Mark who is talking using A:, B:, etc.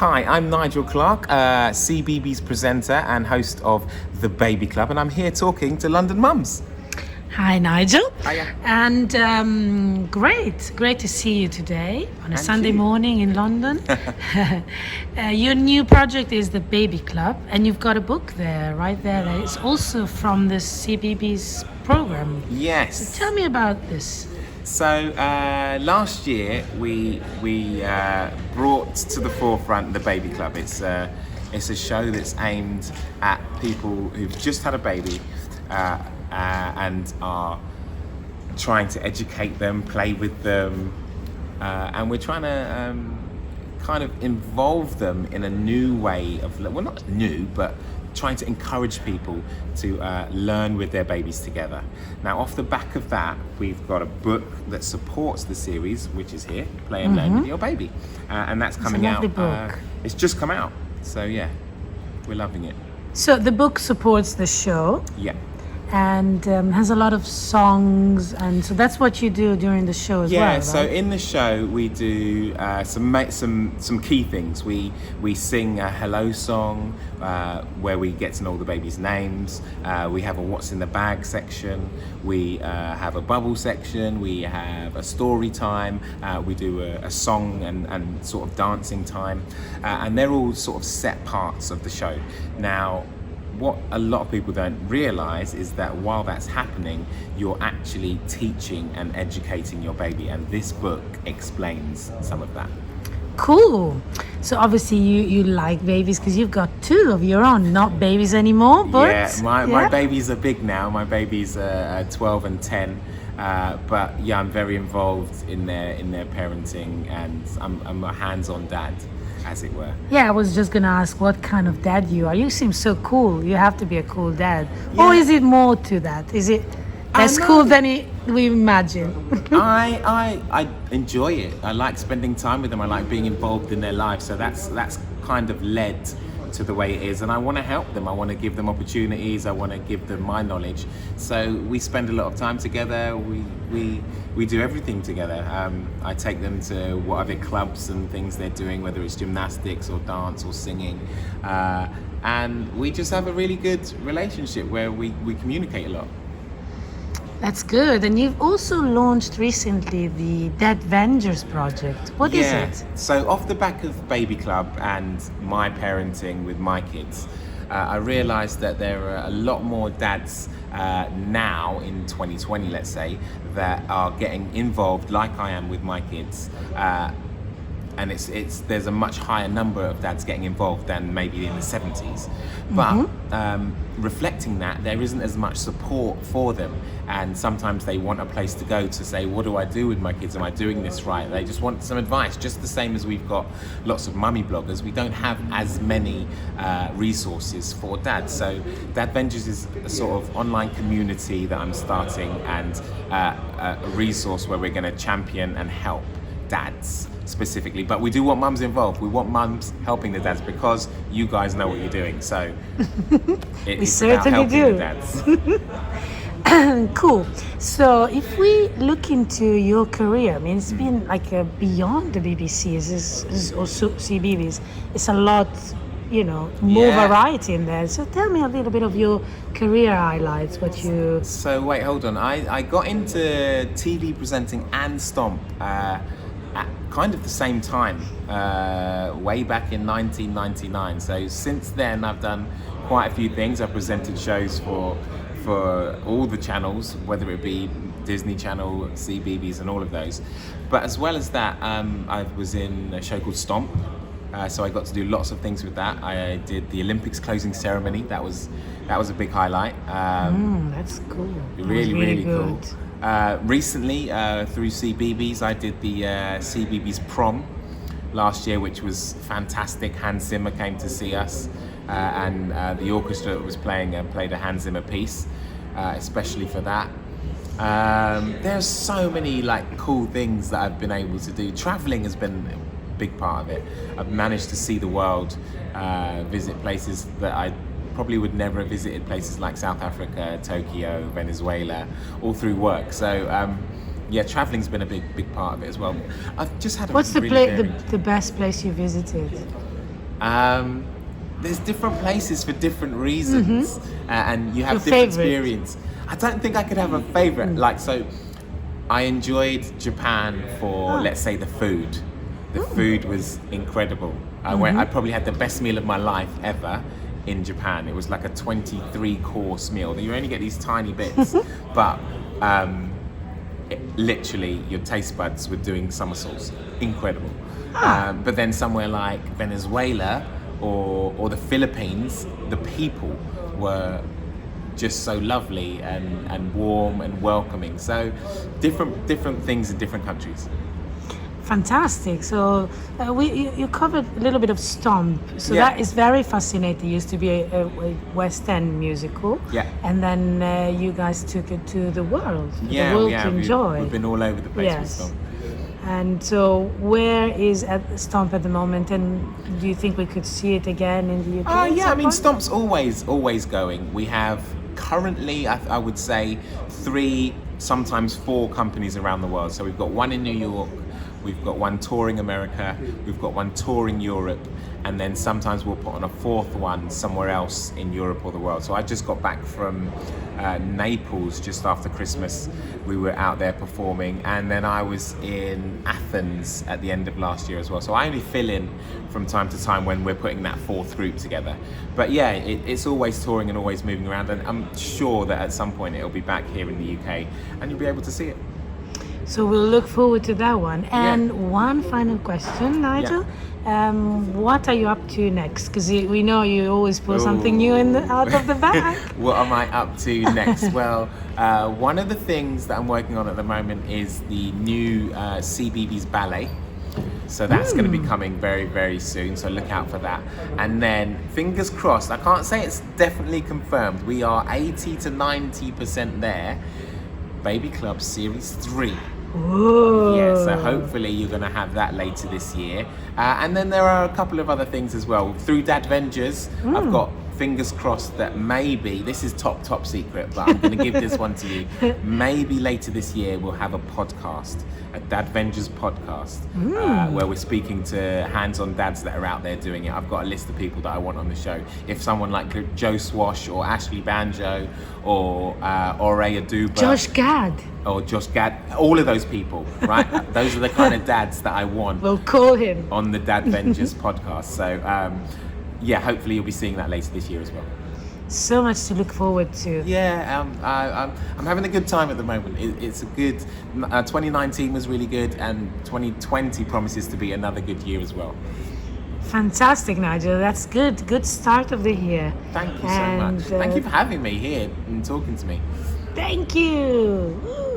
A: Hi, I'm Nigel Clark, CBeebies presenter and host of The Baby Club, and I'm here talking to London mums.
B: Hi, Nigel.
A: Hiya.
B: And great to see you today on a
A: And
B: Sunday
A: you.
B: morning in London. Your new project is the Baby Club, and you've got a book there, right there. That is also from the CBeebies program.
A: Yes.
B: Tell me about this.
A: So last year we brought to the forefront the Baby Club. It's a show that's aimed at people who've just had a baby and are trying to educate them, play with them, and we're trying to kind of involve them in a new way of, well, not new, but trying to encourage people to learn with their babies together. Now, off the back of that, we've got a book that supports the series, which is here, Play and Learn with Your Baby. And that's coming out.
B: Book.
A: It's just come out. So yeah, we're loving it.
B: So the book supports the show.
A: Yeah.
B: And has a lot of songs, and so that's what you do during the show as well.
A: Yeah,
B: right?
A: so in the show we do some key things. We sing a hello song where we get to know the baby's names. We have a what's in the bag section. We have a bubble section. We have a story time. We do a song and sort of dancing time, and they're all sort of set parts of the show. Now, what a lot of people don't realise is that while that's happening, you're actually teaching and educating your baby, and this book explains some of that.
B: Cool. So obviously you like babies because you've got two of your own, not babies anymore, but
A: Yeah, my babies are big now. My babies are 12 and 10. But yeah, I'm very involved in their parenting, and I'm a hands-on dad, as it were.
B: Yeah, I was just gonna ask what kind of dad you are. You seem so cool. You have to be a cool dad.
A: Yeah.
B: Or is it more to that? Is it less
A: know.
B: cool than we imagine?
A: I enjoy it. I like spending time with them. I like being involved in their lives. So that's kind of led to the way it is, and I want to help them. I want to give them opportunities. I want to give them my knowledge. So we spend a lot of time together. We do everything together. I take them to whatever clubs and things they're doing, whether it's gymnastics or dance or singing, and we just have a really good relationship where we communicate a lot.
B: That's good. And you've also launched recently the Dad Vengers project. What is it?
A: So off the back of Baby Club and my parenting with my kids, I realised that there are a lot more dads now in 2020, let's say, that are getting involved like I am with my kids. And there's a much higher number of dads getting involved than maybe in the 70s. But reflecting that, there isn't as much support for them, and sometimes they want a place to go to say, what do I do with my kids? Am I doing this right? They just want some advice, just the same as we've got lots of mummy bloggers. We don't have as many resources for dads. So Dad Vengers is a sort of online community that I'm starting, and a resource where we're going to champion and help dads specifically, but we do want mums involved. We want mums helping the dads because you guys know what you're doing. So
B: We certainly do.
A: The dads.
B: Cool. So if we look into your career, I mean, it's been like beyond the BBC, or CBeebies. It's a lot, more
A: Yeah.
B: variety in there. So tell me a little bit of your career highlights.
A: So wait, hold on. I got into TV presenting and Stomp at kind of the same time, way back in 1999. So since then, I've done quite a few things. I've presented shows for all the channels, whether it be Disney Channel, CBeebies, and all of those. But as well as that, I was in a show called Stomp. So I got to do lots of things with that. I did the Olympics closing ceremony. That was a big highlight.
B: That's cool.
A: Really cool.
B: good.
A: Recently, through CBeebies, I did the CBeebies prom last year, which was fantastic. Hans Zimmer came to see us, and the orchestra that was played a Hans Zimmer piece, especially for that. There's so many cool things that I've been able to do. Traveling has been a big part of it. I've managed to see the world, visit places that I probably would never have visited, places like South Africa, Tokyo, Venezuela, all through work. So yeah, traveling's been a big part of it as well. I've just had
B: What's the best place you visited?
A: There's different places for different reasons, and you have
B: Your
A: different
B: favorite?
A: experience. I don't think I could have a favorite. Like, so I enjoyed Japan for, let's say, the food. The food was incredible. I probably had the best meal of my life ever in Japan. It was like a 23-course meal. You only get these tiny bits, but literally your taste buds were doing somersaults. Incredible. But then somewhere like Venezuela or the Philippines, the people were just so lovely and warm and welcoming. So different things in different countries.
B: Fantastic. So you covered a little bit of Stomp. So
A: Yeah.
B: that is very fascinating. It used to be a West End musical.
A: Yeah.
B: And then you guys took it to the world.
A: Yeah,
B: the world
A: we have.
B: to enjoy.
A: We've been all over the place with
B: Yes.
A: Stomp.
B: And so where is Stomp at the moment? And do you think we could see it again in the UK?
A: Oh
B: at
A: yeah, I
B: some
A: mean
B: point?
A: Stomp's always going. We have currently, I would say, 3, sometimes 4 companies around the world. So we've got one in New York, we've got one touring America, we've got one touring Europe, and then sometimes we'll put on a 4th one somewhere else in Europe or the world. So I just got back from Naples just after Christmas. We were out there performing, and then I was in Athens at the end of last year as well. So I only fill in from time to time when we're putting that 4th group together. But yeah, it's always touring and always moving around, and I'm sure that at some point it'll be back here in the UK and you'll be able to see it.
B: So we'll look forward to that one. And one final question, Nigel. What are you up to next? Because we know you always pull something new out of the bag.
A: What am I up to next? Well, one of the things that I'm working on at the moment is the new CBeebies ballet. So that's going to be coming very, very soon. So look out for that. And then fingers crossed, I can't say it's definitely confirmed. We are 80 to 90% there. Baby Club Series 3.
B: Whoa.
A: Yeah, so hopefully you're going to have that later this year. And then there are a couple of other things as well. Through Dadvengers, I've got fingers crossed that maybe, this is top secret, but I'm going to give this one to you. Maybe later this year we'll have a podcast, a Dadvengers podcast, where we're speaking to hands-on dads that are out there doing it. I've got a list of people that I want on the show. If someone like Joe Swash or Ashley Banjo or Aurea Duba.
B: Josh Gad.
A: Or Josh Gad, all of those people, right? Those are the kind of dads that I want
B: We'll call him.
A: on the Dadvengers podcast. So, yeah, hopefully you'll be seeing that later this year as well.
B: So much to look forward to.
A: Yeah, I'm having a good time at the moment. It's a good, 2019 was really good, and 2020 promises to be another good year as well.
B: Fantastic, Nigel. That's good. Good start of the year.
A: Thank you so much. Thank you for having me here and talking to me.
B: Thank you.